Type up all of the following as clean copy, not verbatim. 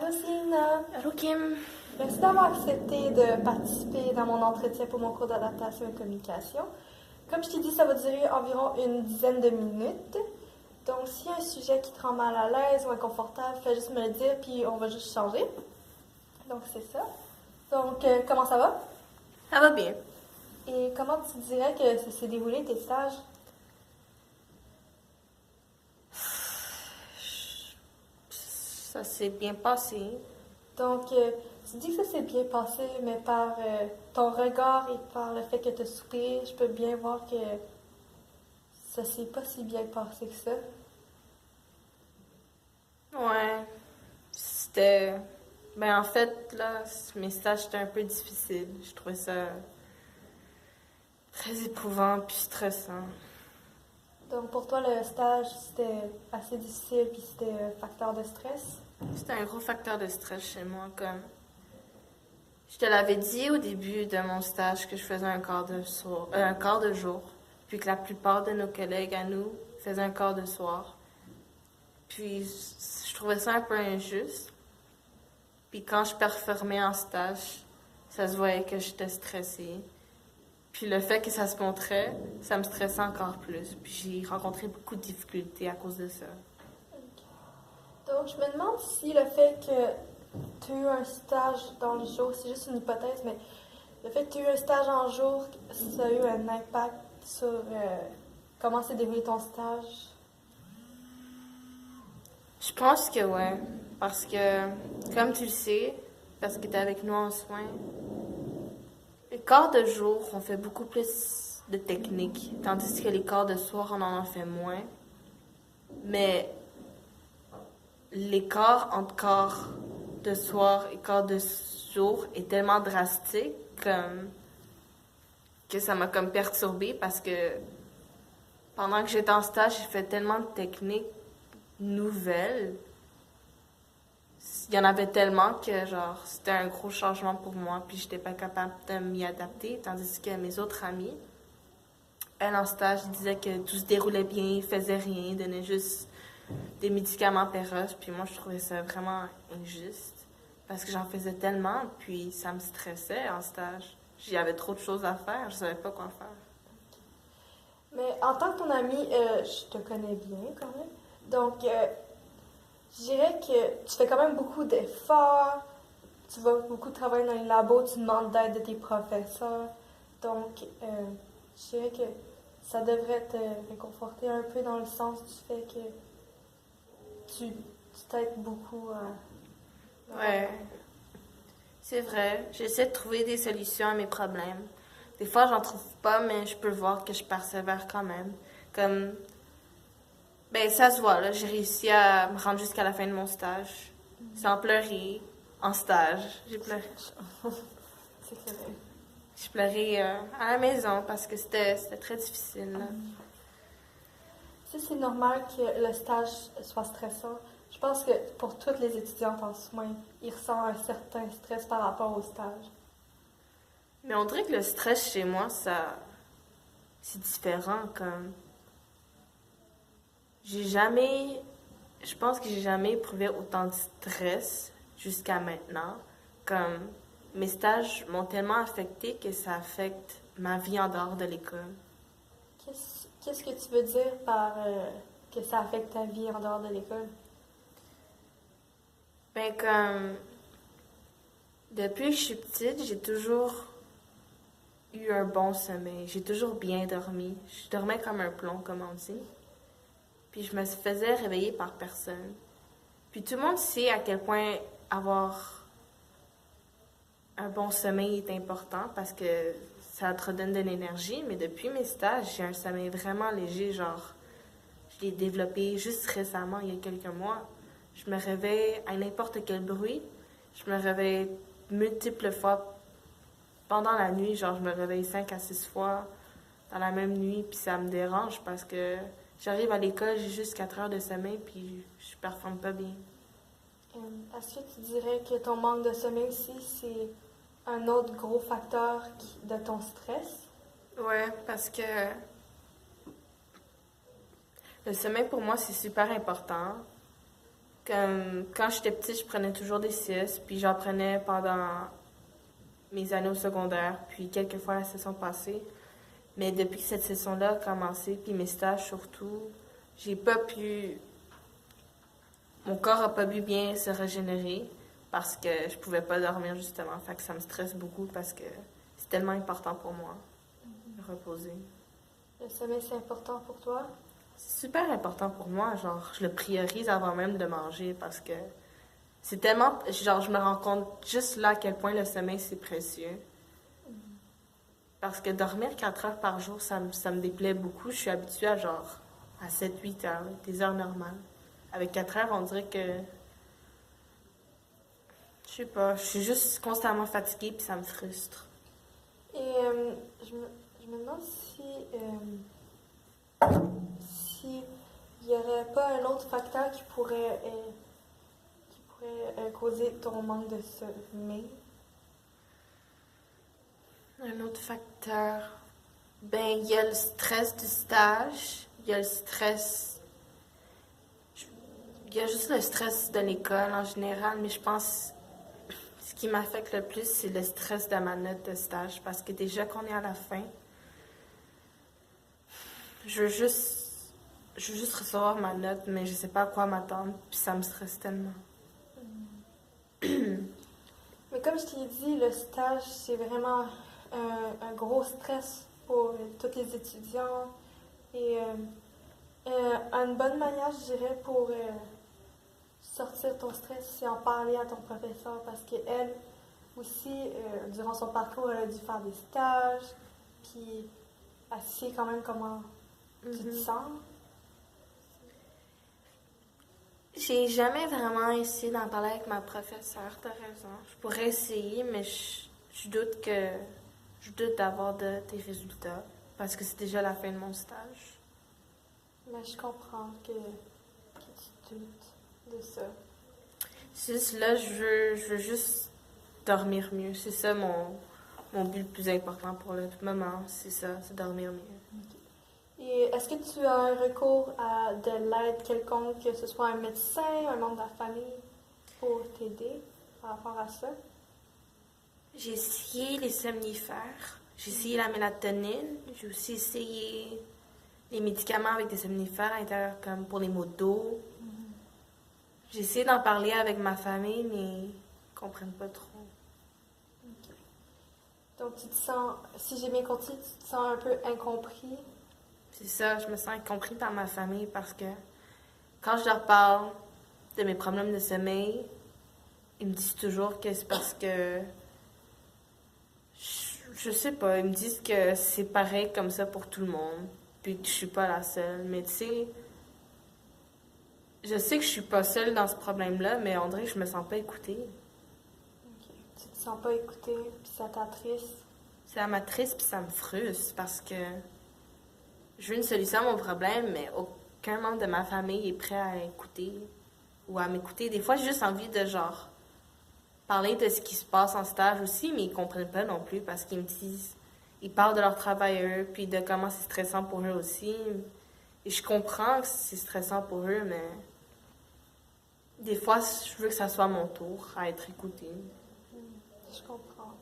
Allô Célina, Allô Kim? merci d'avoir accepté de participer dans mon entretien pour mon cours d'adaptation et communication. Comme je t'ai dit, ça va durer environ une dizaine de minutes. Donc, s'il y a un sujet qui te rend mal à l'aise ou inconfortable, fais juste me le dire, puis on va juste changer. Donc, c'est ça. Donc, comment ça va? Ça va bien. Et comment tu dirais que ça s'est déroulé tes stages? Ça s'est bien passé. Donc, tu dis que ça s'est bien passé, mais par ton regard et par le fait que tu as soupiré, je peux bien voir que ça s'est pas si bien passé que ça. Ouais. C'était. Ben en fait, là, mes stages étaient un peu difficiles. Je trouvais ça très éprouvant puis stressant. Donc, pour toi, le stage, c'était assez difficile, puis c'était un facteur de stress. C'était un gros facteur de stress chez moi. Comme je te l'avais dit au début de mon stage que je faisais un quart de jour, puis que la plupart de nos collègues à nous faisaient un quart de soir. Puis je trouvais ça un peu injuste. Puis quand je performais en stage, ça se voyait que j'étais stressée. Puis le fait que ça se montrait, ça me stressait encore plus. Puis j'ai rencontré beaucoup de difficultés à cause de ça. Donc, je me demande si le fait que tu as eu un stage dans le jour, c'est juste une hypothèse, mais le fait que tu aies eu un stage en jour, ça a eu un impact sur comment s'est déroulé ton stage. Je pense que ouais. Parce que, comme tu le sais, parce que tu es avec nous en soins, les quarts de jour, on fait beaucoup plus de techniques, tandis que les quarts de soir, on en fait moins. Mais l'écart entre quart de soir et quart de jour est tellement drastique comme que ça m'a comme perturbée parce que pendant que j'étais en stage, j'ai fait tellement de techniques nouvelles. Il y en avait tellement que genre c'était un gros changement pour moi puis j'étais pas capable de m'y adapter tandis que mes autres amis elles en stage disaient que tout se déroulait bien, faisaient rien, donnaient juste des médicaments péroches puis moi je trouvais ça vraiment injuste parce que j'en faisais tellement puis ça me stressait en stage. J'avais trop de choses à faire, je savais pas quoi faire. Mais en tant que ton ami, je te connais bien quand même. Donc, je dirais que tu fais quand même beaucoup d'efforts, tu vas beaucoup travailler dans les labos, tu demandes d'aide de tes professeurs. Donc, je dirais que ça devrait te réconforter un peu dans le sens du fait que tu t'aides beaucoup à... Ouais, c'est vrai. J'essaie de trouver des solutions à mes problèmes. Des fois, j'en trouve pas, mais je peux voir que je persévère quand même. Comme, ben, ça se voit, là. J'ai réussi à me rendre jusqu'à la fin de mon stage. Sans pleurer. En stage. J'ai pleuré. C'est correct. J'ai pleuré à la maison parce que c'était très difficile, là. Si c'est normal que le stage soit stressant, je pense que pour toutes les étudiantes en soins, ils ressentent un certain stress par rapport au stage. Mais on dirait que le stress chez moi, ça, c'est différent, comme, j'ai jamais, je pense que j'ai jamais éprouvé autant de stress jusqu'à maintenant. Comme mes stages m'ont tellement affecté que ça affecte ma vie en dehors de l'école. Qu'est-ce que tu veux dire par que ça affecte ta vie en dehors de l'école? Ben comme depuis que je suis petite, j'ai toujours eu un bon sommeil. J'ai toujours bien dormi. Je dormais comme un plomb, comme on dit. Puis je me faisais réveiller par personne. Puis tout le monde sait à quel point avoir un bon sommeil est important parce que ça te redonne de l'énergie, mais depuis mes stages, j'ai un sommeil vraiment léger, genre, je l'ai développé juste récemment, il y a quelques mois. Je me réveille à n'importe quel bruit, je me réveille multiples fois pendant la nuit, genre je me réveille 5 à 6 fois dans la même nuit, puis ça me dérange parce que j'arrive à l'école, j'ai juste 4 heures de sommeil, puis je performe pas bien. Est-ce que tu dirais que ton manque de sommeil aussi, c'est un autre gros facteur de ton stress? Ouais, parce que le sommeil pour moi c'est super important. Comme quand j'étais petite, je prenais toujours des siestes, puis j'en prenais pendant mes années au secondaire, puis quelques fois la session passée. Mais depuis que cette session-là a commencé, puis mes stages surtout, j'ai pas pu... Mon corps a pas pu bien se régénérer parce que je pouvais pas dormir justement. Fait que ça me stresse beaucoup parce que c'est tellement important pour moi de reposer. Le sommeil, c'est important pour toi? C'est super important pour moi, genre je le priorise avant même de manger parce que c'est tellement... Genre je me rends compte juste là à quel point le sommeil c'est précieux. Parce que dormir 4 heures par jour, ça me déplaît beaucoup. Je suis habituée à genre à 7-8 heures, des heures normales. Avec 4 heures, on dirait que... Je sais pas, je suis juste constamment fatiguée puis ça me frustre. Et je me demande si il n'y aurait pas un autre facteur qui pourrait causer ton manque de sommeil. Un autre facteur, ben il y a le stress du stage, il y a le stress... Il y a juste le stress de l'école en général, mais je pense ce qui m'affecte le plus, c'est le stress de ma note de stage. Parce que déjà qu'on est à la fin, je veux juste recevoir ma note, mais je sais pas à quoi m'attendre, puis ça me stresse tellement. Mais comme je t'ai dit, le stage, c'est vraiment un gros stress pour tous les étudiants. Et une bonne manière, je dirais, pour sortir ton stress, c'est en parler à ton professeur parce qu'elle aussi, durant son parcours, elle a dû faire des stages, puis elle sait quand même comment tu te sens. J'ai jamais vraiment essayé d'en parler avec ma professeure, t'as raison. Je pourrais essayer, mais je doute que... Je doute d'avoir des résultats, parce que c'est déjà la fin de mon stage. Mais je comprends que tu doutes de ça. C'est juste là, je veux juste dormir mieux. C'est ça mon but le plus important pour le moment, c'est ça, c'est dormir mieux. Et est-ce que tu as un recours à de l'aide quelconque, que ce soit un médecin, un membre de la famille, pour t'aider par rapport à ça? J'ai essayé les somnifères, j'ai essayé la mélatonine, j'ai aussi essayé les médicaments avec des somnifères à l'intérieur, comme pour les maux de dos. J'ai essayé d'en parler avec ma famille, mais ils ne comprennent pas trop. Okay. Donc, tu te sens, si j'ai bien compris, tu te sens un peu incompris. C'est ça, je me sens incompris par ma famille parce que quand je leur parle de mes problèmes de sommeil, ils me disent toujours que c'est parce que... Je sais pas, ils me disent que c'est pareil comme ça pour tout le monde, puis que je suis pas la seule. Mais tu sais, je sais que je suis pas seule dans ce problème-là, mais on dirait que je me sens pas écoutée. Okay. Tu te sens pas écouté, puis ça t'attriste. Ça m'attriste puis ça me frustre parce que je veux une solution à mon problème, mais aucun membre de ma famille est prêt à écouter ou à m'écouter. Des fois, j'ai juste envie de genre parler de ce qui se passe en stage aussi, mais ils comprennent pas non plus parce qu'ils me disent, ils parlent de leur travail à eux, puis de comment c'est stressant pour eux aussi. Et je comprends que c'est stressant pour eux, mais des fois, je veux que ça soit mon tour à être écoutée. Je comprends.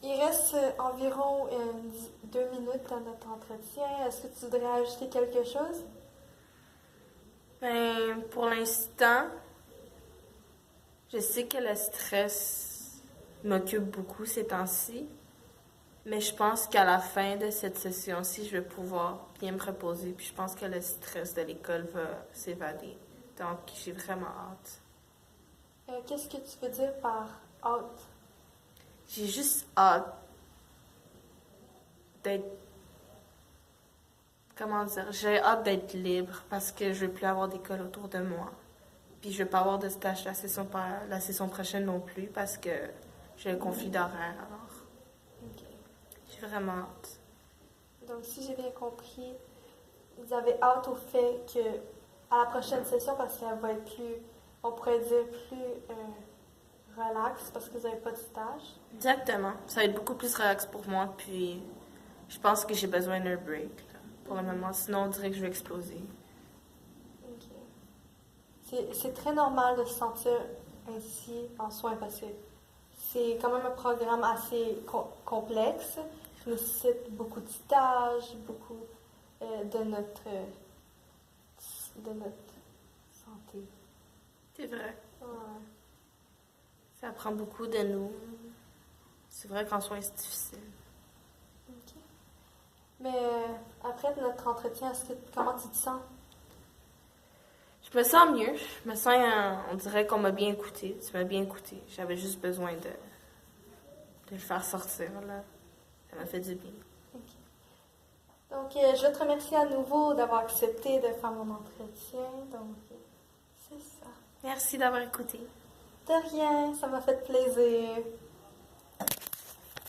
Il reste environ 2 minutes à notre entretien. Est-ce que tu voudrais ajouter quelque chose? Ben, pour l'instant, je sais que le stress m'occupe beaucoup ces temps-ci, mais je pense qu'à la fin de cette session-ci, je vais pouvoir bien me reposer, puis je pense que le stress de l'école va s'évader. Donc, j'ai vraiment hâte. Qu'est-ce que tu veux dire par hâte? J'ai juste hâte d'être... Comment dire? J'ai hâte d'être libre parce que je ne veux plus avoir d'école autour de moi. Puis je ne veux pas avoir de stage la session prochaine non plus parce que j'ai un conflit d'horaire alors. Okay. J'ai vraiment hâte. Donc, si j'ai bien compris, vous avez hâte au fait que à la prochaine session, parce qu'elle va être plus, on pourrait dire plus relax parce que vous n'avez pas de stage. Exactement. Ça va être beaucoup plus relax pour moi. Puis je pense que j'ai besoin d'un break là, pour le moment. Sinon, on dirait que je vais exploser. Ok. c'est très normal de se sentir ainsi en soins parce que c'est quand même un programme assez complexe qui nécessite beaucoup de stages, beaucoup de notre santé. C'est vrai. Ouais. Ça prend beaucoup de nous. C'est vrai qu'en soins, c'est difficile. Ok. Mais après notre entretien, comment tu te sens? Je me sens mieux. Je me sens, on dirait qu'on m'a bien écouté. Tu m'as bien écouté. J'avais juste besoin de le faire sortir, là. Ça m'a fait du bien. Ok. Donc, je veux te remercier à nouveau d'avoir accepté de faire mon entretien. Donc, c'est ça. Merci d'avoir écouté. De rien, ça m'a fait plaisir.